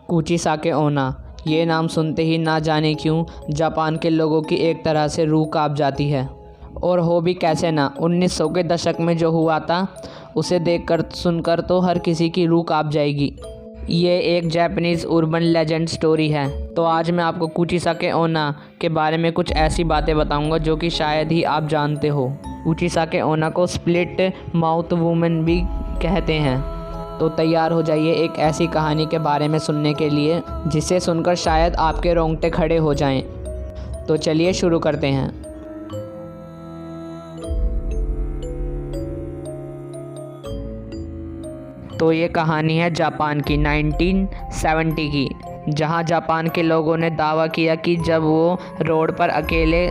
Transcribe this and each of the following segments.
कुचिसाके ओना, ये नाम सुनते ही ना जाने क्यों जापान के लोगों की एक तरह से रूह कांप जाती है। और हो भी कैसे ना, 1900 के दशक में जो हुआ था उसे देखकर सुनकर तो हर किसी की रूह कांप जाएगी। ये एक जापानीज़ उर्बन लेजेंड स्टोरी है। तो आज मैं आपको कुचिसाके ओना के बारे में कुछ ऐसी बातें बताऊंगा जो कि शायद ही आप जानते हो। कुचिसाके ओना को स्प्लिट माउथ वुमेन भी कहते हैं। तो तैयार हो जाइए एक ऐसी कहानी के बारे में सुनने के लिए जिसे सुनकर शायद आपके रोंगटे खड़े हो जाएं। तो चलिए शुरू करते हैं। तो ये कहानी है जापान की 1970 की, जहां जापान के लोगों ने दावा किया कि जब वो रोड पर अकेले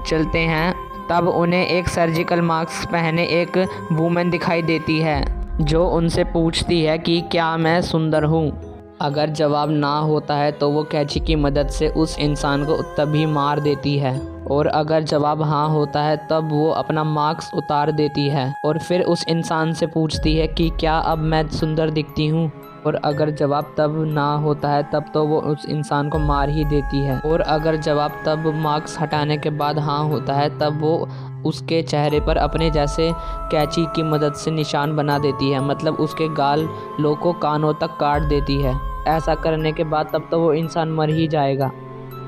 चलते हैं तब उन्हें एक सर्जिकल मास्क पहने एक वुमेन दिखाई देती है जो उनसे पूछती है कि क्या मैं सुंदर हूँ। अगर जवाब ना होता है तो वो कैंची की मदद से उस इंसान को तभी मार देती है, और अगर जवाब हाँ होता है तब वो अपना मास्क उतार देती है और फिर उस इंसान से पूछती है कि क्या अब मैं सुंदर दिखती हूँ। और अगर जवाब तब ना होता है तब तो वो उस इंसान को मार ही देती है, और अगर जवाब तब मास्क हटाने के बाद हाँ होता है तब वो उसके चेहरे पर अपने जैसे कैंची की मदद से निशान बना देती है, मतलब उसके गालों को कानों तक काट देती है। ऐसा करने के बाद तब तो वो इंसान मर ही जाएगा।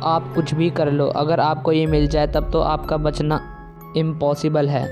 आप कुछ भी कर लो, अगर आपको ये मिल जाए तब तो आपका बचना इम्पॉसिबल है।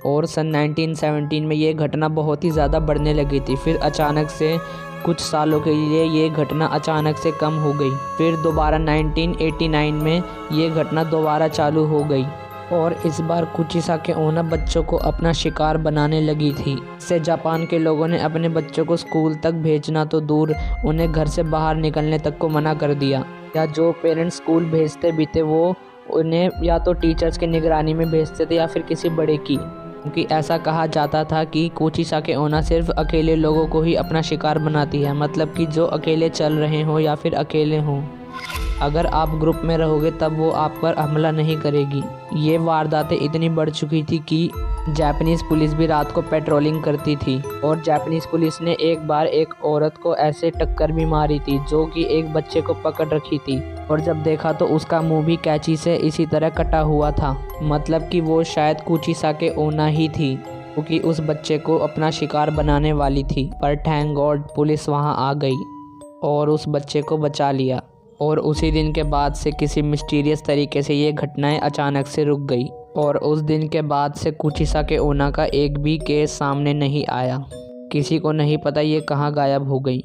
और सन 1917 में ये घटना बहुत ही ज़्यादा बढ़ने लगी थी। फिर अचानक से कुछ सालों के लिए ये घटना अचानक से कम हो गई। फिर दोबारा 1989 में ये घटना दोबारा चालू हो गई, और इस बार कुचिसाके ओना बच्चों को अपना शिकार बनाने लगी थी। इससे जापान के लोगों ने अपने बच्चों को स्कूल तक भेजना तो दूर, उन्हें घर से बाहर निकलने तक को मना कर दिया। या जो पेरेंट्स स्कूल भेजते भी थे वो उन्हें या तो टीचर्स की निगरानी में भेजते थे या फिर किसी बड़े की, क्योंकि ऐसा कहा जाता था कि कुचिसाके ओना सिर्फ अकेले लोगों को ही अपना शिकार बनाती है, मतलब कि जो अकेले चल रहे हों या फिर अकेले हों। अगर आप ग्रुप में रहोगे तब वो आप पर हमला नहीं करेगी। ये वारदातें इतनी बढ़ चुकी थी कि जापानीज़ पुलिस भी रात को पेट्रोलिंग करती थी, और जापानीज़ पुलिस ने एक बार एक औरत को ऐसे टक्कर भी मारी थी जो कि एक बच्चे को पकड़ रखी थी, और जब देखा तो उसका मुंह भी कैंची से इसी तरह कटा हुआ था, मतलब कि वो शायद कुचिसाके ओना ही थी, क्योंकि उस बच्चे को अपना शिकार बनाने वाली थी। पर थैंक गॉड पुलिस वहाँ आ गई और उस बच्चे को बचा लिया। और उसी दिन के बाद से किसी मिस्टीरियस तरीके से ये घटनाएं अचानक से रुक गई, और उस दिन के बाद से कुचिसाके ओना का एक भी केस सामने नहीं आया। किसी को नहीं पता ये कहाँ गायब हो गई।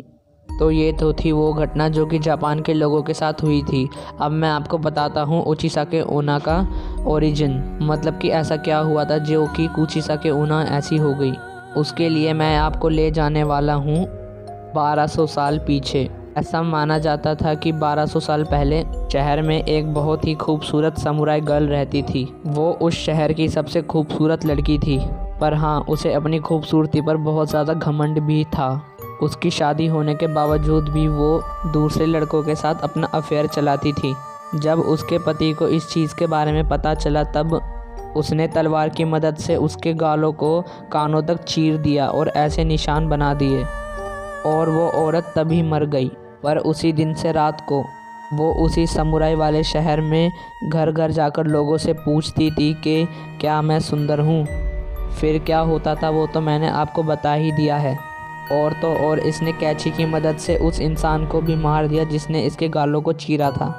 तो ये तो थी वो घटना जो कि जापान के लोगों के साथ हुई थी। अब मैं आपको बताता हूँ कुचिसाके ओना का ओरिजिन, मतलब कि ऐसा क्या हुआ था जो कि कुचिसाके ओना ऐसी हो गई। उसके लिए मैं आपको ले जाने वाला हूँ 1200 साल पीछे। ऐसा माना जाता था कि 1200 साल पहले शहर में एक बहुत ही खूबसूरत समुराई गर्ल रहती थी। वो उस शहर की सबसे खूबसूरत लड़की थी, पर हाँ उसे अपनी खूबसूरती पर बहुत ज़्यादा घमंड भी था। उसकी शादी होने के बावजूद भी वो दूसरे लड़कों के साथ अपना अफेयर चलाती थी। जब उसके पति को इस चीज़ के बारे में पता चला तब उसने तलवार की मदद से उसके गालों को कानों तक चीर दिया और ऐसे निशान बना दिए, और वो औरत तभी मर गई। पर उसी दिन से रात को वो उसी समुराई वाले शहर में घर घर जाकर लोगों से पूछती थी कि क्या मैं सुंदर हूँ। फिर क्या होता था वो तो मैंने आपको बता ही दिया है। और तो और इसने कैंची की मदद से उस इंसान को भी मार दिया जिसने इसके गालों को चीरा था।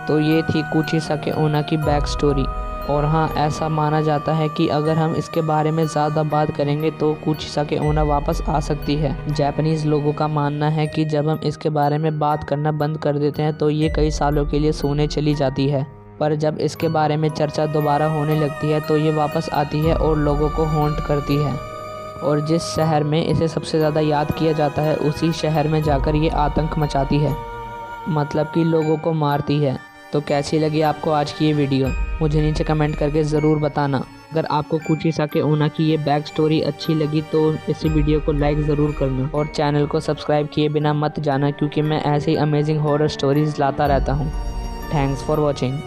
तो ये थी कुचिसाके ओना की बैक स्टोरी। और हाँ, ऐसा माना जाता है कि अगर हम इसके बारे में ज़्यादा बात करेंगे तो कुचिसाके ओना वापस आ सकती है। जापानीज़ लोगों का मानना है कि जब हम इसके बारे में बात करना बंद कर देते हैं तो ये कई सालों के लिए सोने चली जाती है, पर जब इसके बारे में चर्चा दोबारा होने लगती है तो ये वापस आती है और लोगों को हॉन्ट करती है। और जिस शहर में इसे सबसे ज़्यादा याद किया जाता है उसी शहर में जाकर ये आतंक मचाती है, मतलब कि लोगों को मारती है। तो कैसी लगी आपको आज की ये वीडियो, मुझे नीचे कमेंट करके ज़रूर बताना। अगर आपको कुचिसाके ओना की ये बैक स्टोरी अच्छी लगी तो इस वीडियो को लाइक ज़रूर करना, और चैनल को सब्सक्राइब किए बिना मत जाना, क्योंकि मैं ऐसे ही अमेजिंग हॉरर स्टोरीज़ लाता रहता हूँ। Thanks for watching.